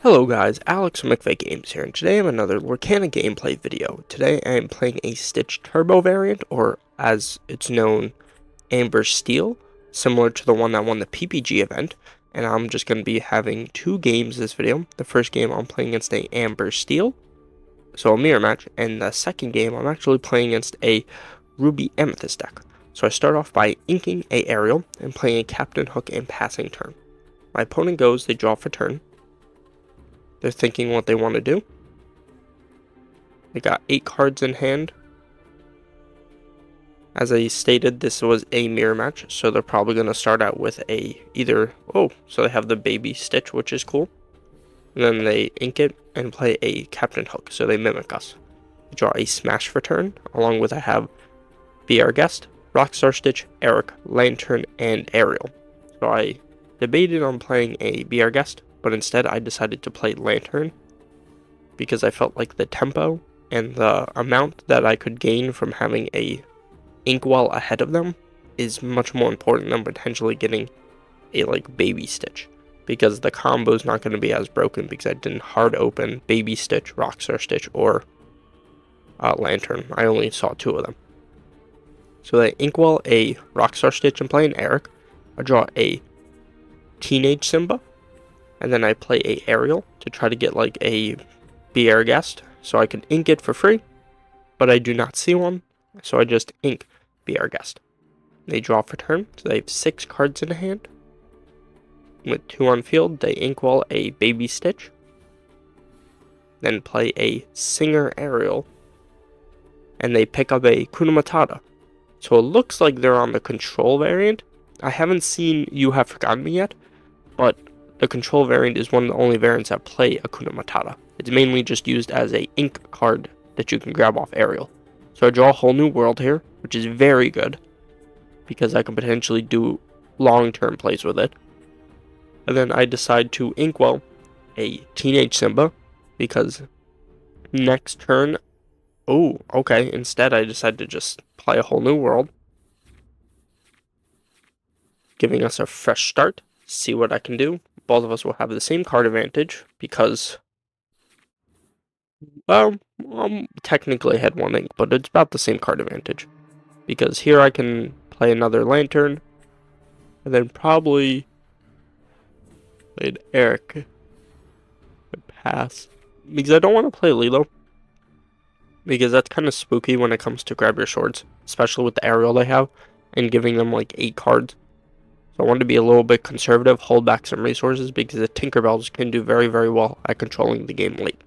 Hello guys, Alex from McVeigh Games here, and today I have another Lorcana gameplay video. Today I am playing a Stitch Turbo variant, or as it's known, Amber Steel, similar to the one that won the PPG event, and I'm just going to be having two games this video. The first game I'm playing against a Amber Steel, so a mirror match, and the second game I'm actually playing against a Ruby Amethyst deck. So I start off by inking a aerial and playing a Captain Hook and passing turn. My opponent goes, they draw for turn. They're thinking what they want to do. They got 8 cards in hand. As I stated, this was a mirror match, so they're probably going to start out with so they have the baby Stitch, which is cool. And then they ink it and play a Captain Hook, so they mimic us. They draw a Smash for turn, along with I have Be Our Guest, Rockstar Stitch, Eric, Lantern, and Ariel. So I debated on playing a Be Our Guest, but instead I decided to play Lantern because I felt like the tempo and the amount that I could gain from having a Inkwell ahead of them is much more important than potentially getting a baby Stitch, because the combo is not going to be as broken because I didn't hard open baby Stitch, Rockstar Stitch, or Lantern. I only saw 2 of them. So they Inkwell a Rockstar Stitch and play an Eric. I draw a Teenage Simba. And then I play a Ariel to try to get a Be Our Guest, so I can ink it for free, but I do not see one, so I just ink Be Our Guest. They draw for turn, so they have 6 cards in hand. With 2 on field, they inkwell a Baby Stitch, then play a Singer Ariel, and they pick up a Kuna Matata. So it looks like they're on the control variant. I haven't seen You Have Forgotten Me yet, but the control variant is one of the only variants that play Hakuna Matata. It's mainly just used as a ink card that you can grab off Ariel. So I draw a whole new world here, which is very good, because I can potentially do long-term plays with it. And then I decide to inkwell a Teenage Simba, because next turn, instead I decide to just play a whole new world, giving us a fresh start, see what I can do. Both of us will have the same card advantage because, I'm technically ahead 1 ink, but it's about the same card advantage. Because here I can play another Lantern, and then probably play an Eric and pass. Because I don't want to play Lilo, because that's kind of spooky when it comes to grab your swords, especially with the Ariel they have, and giving them 8 cards. So I wanted to be a little bit conservative, hold back some resources, because the Tinkerbells can do very, very well at controlling the game late.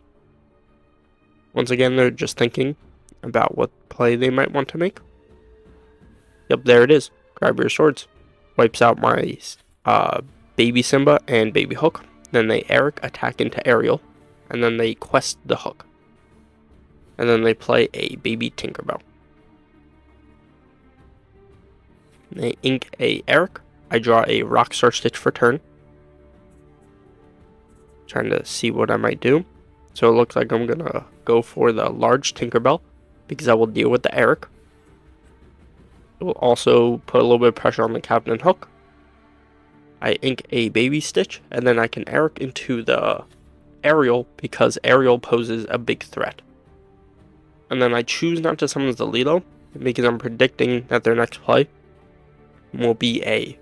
Once again, they're just thinking about what play they might want to make. Yep, there it is. Grab your swords. Wipes out my Baby Simba and Baby Hook. Then they Eric attack into Ariel, and then they quest the Hook. And then they play a Baby Tinkerbell. They ink a Eric. I draw a Rockstar Stitch for turn. Trying to see what I might do. So it looks like I'm going to go for the large Tinkerbell, because I will deal with the Eric. It will also put a little bit of pressure on the Captain Hook. I ink a Baby Stitch, and then I can Eric into the Ariel, because Ariel poses a big threat. And then I choose not to summon the Lilo, because I'm predicting that their next play will be a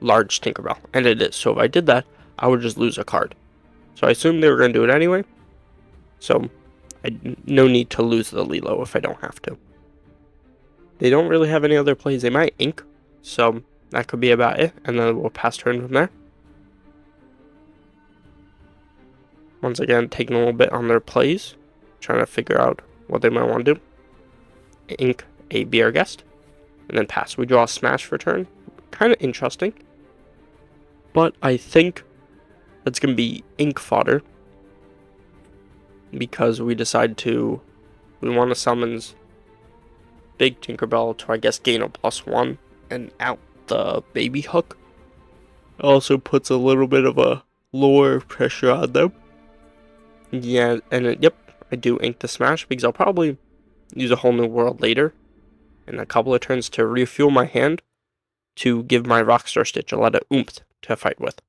large Tinkerbell, and it is. So if I did that, I would just lose a card. So I assumed they were going to do it anyway, so no need to lose the Lilo if I don't have to. They don't really have any other plays. They might ink, so that could be about it, and then we'll pass turn from there. Once again, taking a little bit on their plays, trying to figure out what they might want to do. Ink a Be Our Guest, and then pass. We draw a Smash for turn. Kind of interesting. But I think that's going to be ink fodder, because we want to summon Big Tinkerbell to, I guess, gain a +1 and out the Baby Hook. It also puts a little bit of a lower pressure on them. Yeah, and yep, I do ink the Smash, because I'll probably use a whole new world later in a couple of turns to refuel my hand, to give my Rockstar Stitch a lot of oomph to fight with.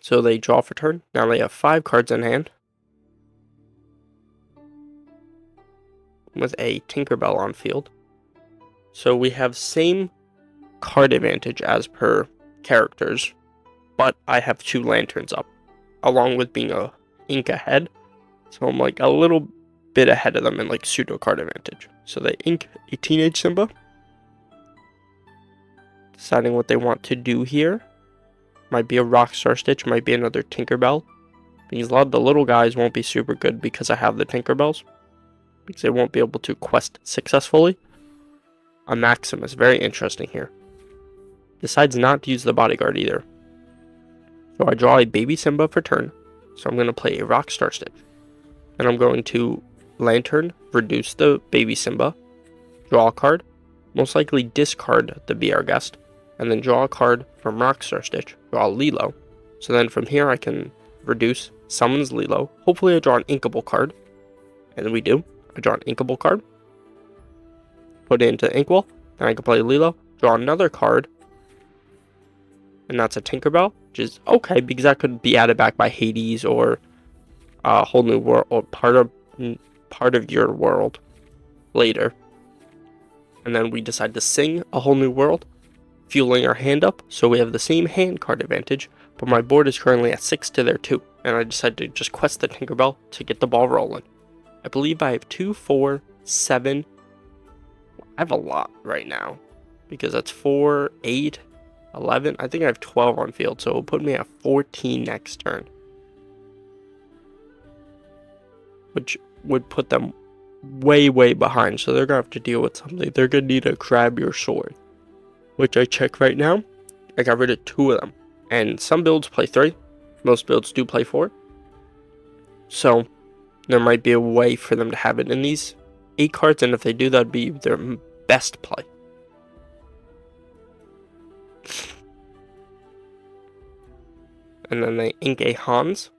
So they draw for turn. Now they have 5 cards in hand. With a Tinkerbell on field. So we have same card advantage as per characters, but I have 2 lanterns up, along with being a ink ahead. So I'm like a little bit ahead of them in like pseudo card advantage. So they ink a Teenage Simba, deciding what they want to do here. Might be a Rockstar Stitch, might be another Tinkerbell. Because a lot of the little guys won't be super good because I have the Tinkerbells. Because they won't be able to quest successfully. A Maximus, very interesting here. Decides not to use the bodyguard either. So I draw a baby Simba for turn. So I'm going to play a Rockstar Stitch. And I'm going to Lantern, reduce the baby Simba, draw a card, most likely discard the Be Our Guest, and then draw a card from Rockstar Stitch, draw Lilo. So then from here I can reduce, summons Lilo. Hopefully I draw an inkable card. And we do. I draw an inkable card. Put it into Inkwell. Then I can play Lilo. Draw another card. And that's a Tinkerbell. Which is okay because that could be added back by Hades or a whole new world or part of your world later. And then we decide to sing a whole new world, fueling our hand up. So we have the same hand card advantage. But my board is currently at 6 to their 2. And I decided to just quest the Tinkerbell to get the ball rolling. I believe I have 2, 4, 7. I have a lot right now. Because that's 4, 8, 11. I think I have 12 on field. So it'll put me at 14 next turn. Which would put them way, way behind. So they're going to have to deal with something. They're going to need to grab your sword. Which I check right now. I got rid of 2 of them. And some builds play 3. Most builds do play 4. So there might be a way for them to have it in these 8 cards. And if they do, that'd be their best play. And then they ink a Hans.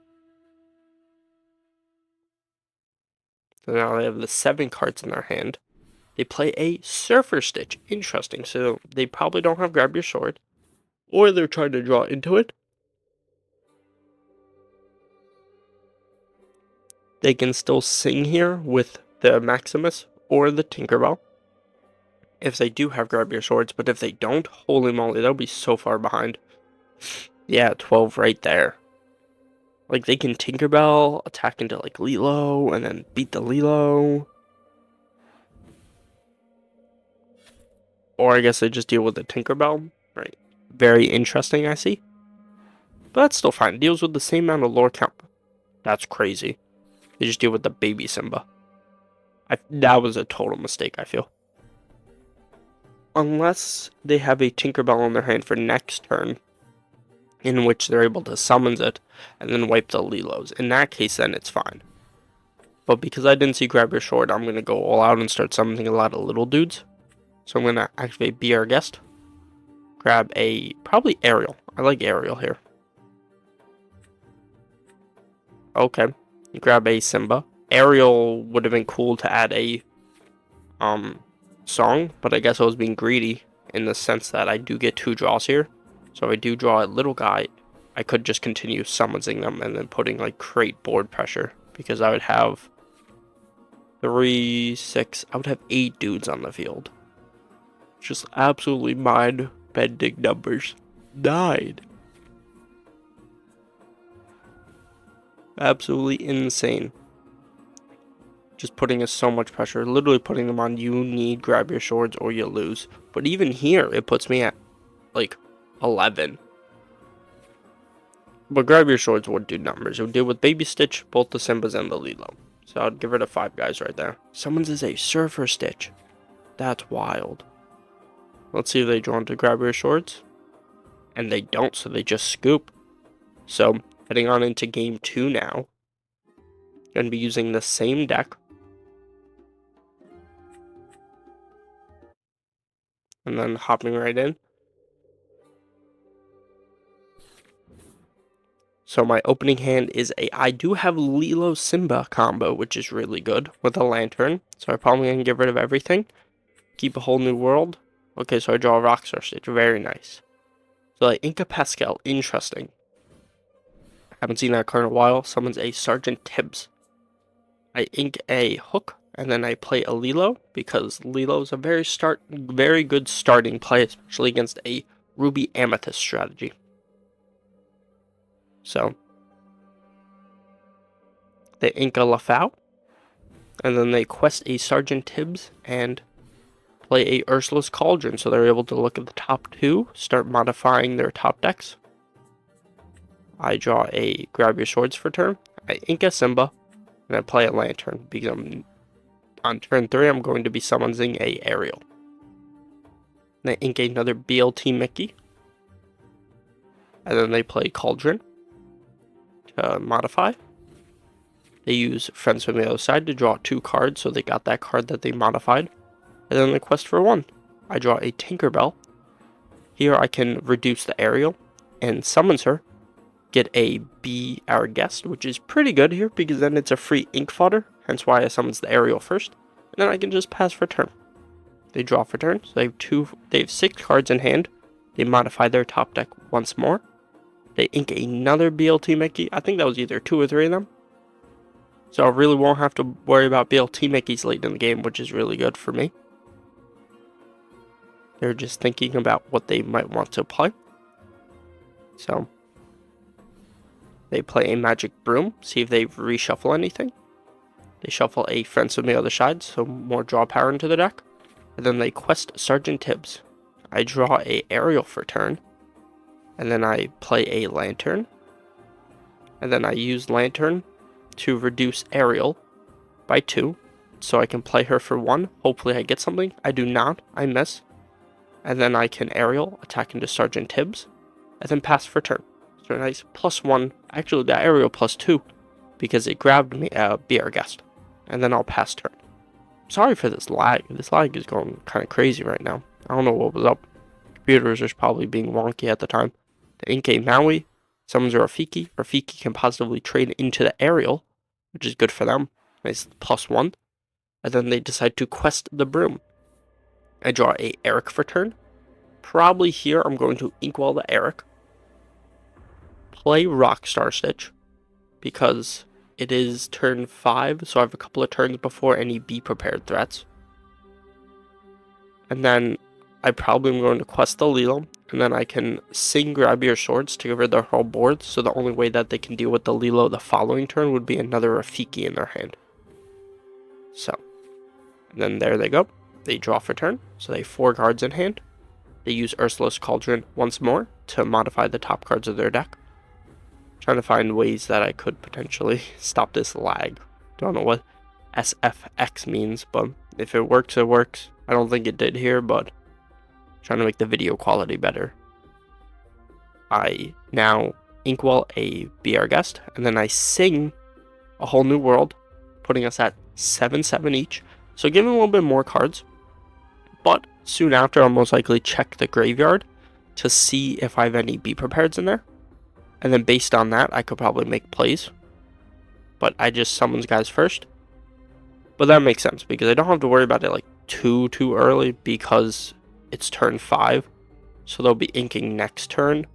So now they have the 7 cards in their hand. They play a Surfer Stitch. Interesting. So they probably don't have Grab Your Sword. Or they're trying to draw into it. They can still sing here with the Maximus or the Tinkerbell. If they do have Grab Your Swords. But if they don't, holy moly, they'll be so far behind. Yeah, 12 right there. Like, they can Tinkerbell, attack into, like, Lilo, and then beat the Lilo. Or I guess they just deal with the Tinkerbell. Right. Very interesting, I see. But that's still fine. It deals with the same amount of Lorcana. That's crazy. They just deal with the baby Simba. That was a total mistake, I feel. Unless they have a Tinkerbell in their hand for next turn, in which they're able to summon it and then wipe the Lilos. In that case, then it's fine. But because I didn't see Grab Your Sword, I'm going to go all out and start summoning a lot of little dudes. So I'm going to activate Be Our Guest. Grab a, probably Ariel. I like Ariel here. Okay. Grab a Simba. Ariel would have been cool to add a song, but I guess I was being greedy in the sense that I do get 2 draws here. So if I do draw a little guy, I could just continue summoning them and then putting like crate board pressure, because I would have 3, 6, I would have 8 dudes on the field. Just absolutely mind-bending numbers. 9. Absolutely insane. Just putting us so much pressure. Literally putting them on, you need Grab Your Swords or you lose. But even here, it puts me at like 11. But Grab Your Swords would do numbers. It would deal with Baby Stitch, both the Simbas and the Lilo. So I'd give rid of 5 guys right there. Someone's is a Surfer Stitch. That's wild. Let's see if they draw into Grab Your Swords. And they don't, so they just scoop. So, heading on into game 2 now. Going to be using the same deck. And then hopping right in. So my opening hand is I do have Lilo Simba combo, which is really good with a lantern. So I'm probably going to get rid of everything. Keep a whole new world. Okay, so I draw a Rockstar Stitch. Very nice. So like Inca Pascal, interesting. Haven't seen that card in a while. Summons a Sergeant Tibbs. I ink a Hook, and then I play a Lilo, because Lilo is a very good starting play, especially against a Ruby Amethyst strategy. So, they ink a Lafau, and then they quest a Sergeant Tibbs, and play a Ursula's Cauldron, so they're able to look at the top two, start modifying their top decks. I draw a Grab Your Swords for turn, I ink a Simba, and I play a Lantern, because on turn 3 I'm going to be summoning a Ariel. And I ink another BLT Mickey, and then they play Cauldron to modify. They use Friends from the Other Side to draw 2 cards, so they got that card that they modified. And then they quest for 1. I draw a Tinkerbell. Here I can reduce the Ariel and summons her. Get a Be Our Guest, which is pretty good here because then it's a free ink fodder, hence why I summons the Ariel first. And then I can just pass for turn. They draw for turn, so they have 6 cards in hand. They modify their top deck once more. They ink another BLT Mickey. I think that was either 2 or 3 of them. So I really won't have to worry about BLT Mickeys late in the game, which is really good for me. They're just thinking about what they might want to play. So they play a Magic Broom, see if they reshuffle anything. They shuffle a Friends from the Other Side, so more draw power into the deck. And then they quest Sergeant Tibbs. I draw a Ariel for turn. And then I play a Lantern. And then I use Lantern to reduce Ariel by 2. So I can play her for 1. Hopefully I get something. I do not. I miss. And then I can Ariel, attack into Sergeant Tibbs, and then pass for turn. So a nice +1, actually the Ariel +2, because it grabbed me, Be Our Guest. And then I'll pass turn. Sorry for this lag. This lag is going kind of crazy right now. I don't know what was up. Computers are probably being wonky at the time. The Inkay Maui summons a Rafiki. Rafiki can positively trade into the Ariel, which is good for them. Nice +1. And then they decide to quest the Broom. I draw a Eric for turn. Probably here I'm going to Inkwell the Eric. Play Rockstar Stitch, because it is turn 5, so I have a couple of turns before any Be Prepared threats. And then I probably am going to quest the Lilo, and then I can sing Grab Your Swords to get rid of their whole board, so the only way that they can deal with the Lilo the following turn would be another Rafiki in their hand. So, and then there they go. They draw for turn, so they have 4 cards in hand. They use Ursula's Cauldron once more to modify the top cards of their deck. Trying to find ways that I could potentially stop this lag. Don't know what SFX means, but if it works, it works. I don't think it did here, but trying to make the video quality better. I now Inkwell a Be Our Guest, and then I sing A Whole New World, putting us at 7/7 each. So giving a little bit more cards. But soon after, I'll most likely check the graveyard to see if I have any Be Prepareds in there. And then based on that, I could probably make plays. But I just summons guys first. But that makes sense, because I don't have to worry about it like too early, because it's turn 5. So they'll be inking next turn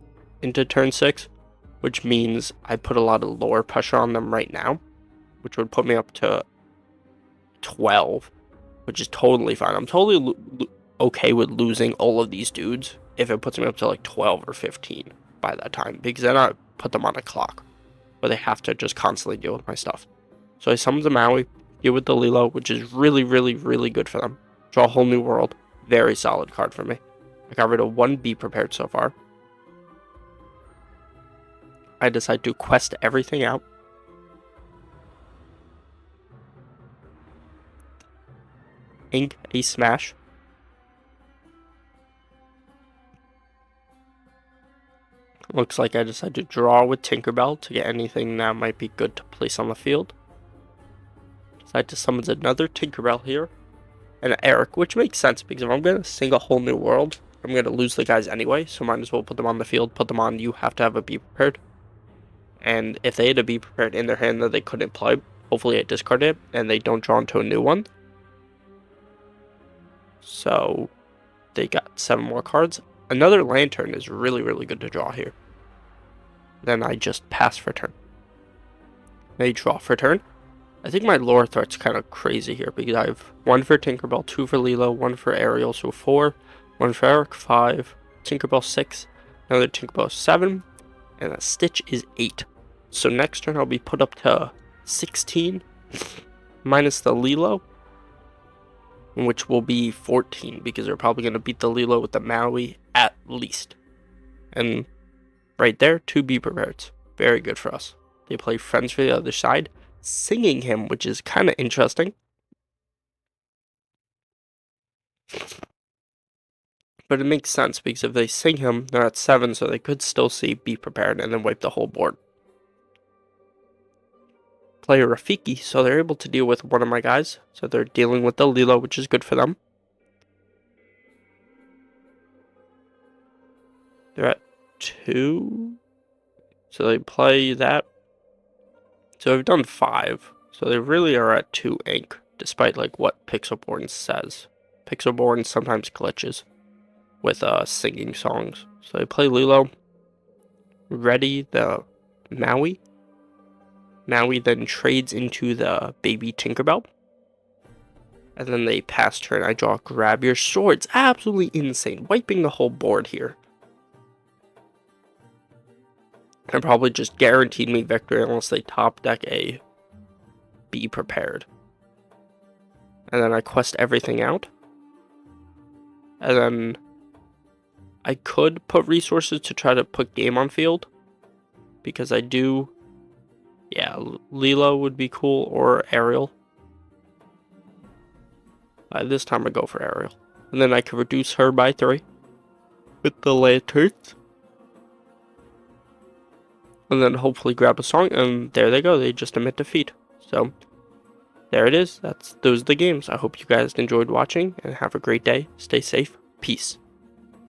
into turn 6. Which means I put a lot of lower pressure on them right now. Which would put me up to 12. Which is totally fine. I'm totally okay with losing all of these dudes if it puts me up to like 12 or 15 by that time, because then I put them on a clock where they have to just constantly deal with my stuff. So I summon the Maui, deal with the Lilo, which is really good for them. Draw A Whole New World. Very solid card for me. I got rid of 1 Be Prepared so far. I decide to quest everything out. Ink a Smash. Looks like I decided to draw with Tinkerbell to get anything that might be good to place on the field. Decide to summon another Tinkerbell here. And Eric, which makes sense, because if I'm going to sing A Whole New World, I'm going to lose the guys anyway, so might as well put them on the field. Put them on, you have to have a Be Prepared. And if they had a Be Prepared in their hand that they couldn't play, hopefully I discard it, and they don't draw into a new one. So they got 7 more cards. Another Lantern is really good to draw here. Then I just pass for turn. They draw for turn. I think my lore threat's kind of crazy here because I have 1 for Tinkerbell, 2 for Lilo, 1 for Ariel, so 4, 1 for Eric, 5, Tinkerbell 6, another Tinkerbell 7, and a Stitch is 8. So next turn I'll be put up to 16, minus the Lilo, which will be 14 because they're probably going to beat the Lilo with the Maui at least. And right there, 2 Be Prepared. Very good for us. They play Friends for the other side, singing him, which is kind of interesting. But it makes sense because if they sing him, they're at 7, so they could still see Be Prepared and then wipe the whole board. Play a Rafiki, so they're able to deal with one of my guys. So they're dealing with the Lilo, which is good for them. They're at 2. So they play that. So they've done 5. So they really are at 2 ink, despite like what Pixelborn says. Pixelborn sometimes glitches with singing songs. So they play Lilo. Ready the Maui. Maui then trades into the baby Tinkerbell. And then they pass turn. I draw Grab Your Swords. Absolutely insane. Wiping the whole board here. And probably just guaranteed me victory unless they top deck a Be Prepared. And then I quest everything out. And then I could put resources to try to put game on field. Because I do... Yeah, Lilo would be cool, or Ariel. This time I go for Ariel. And then I could reduce her by 3. With the lanterns. And then hopefully grab a song, and there they go. They just admit defeat. So, there it is. Those are the games. I hope you guys enjoyed watching, and have a great day. Stay safe. Peace.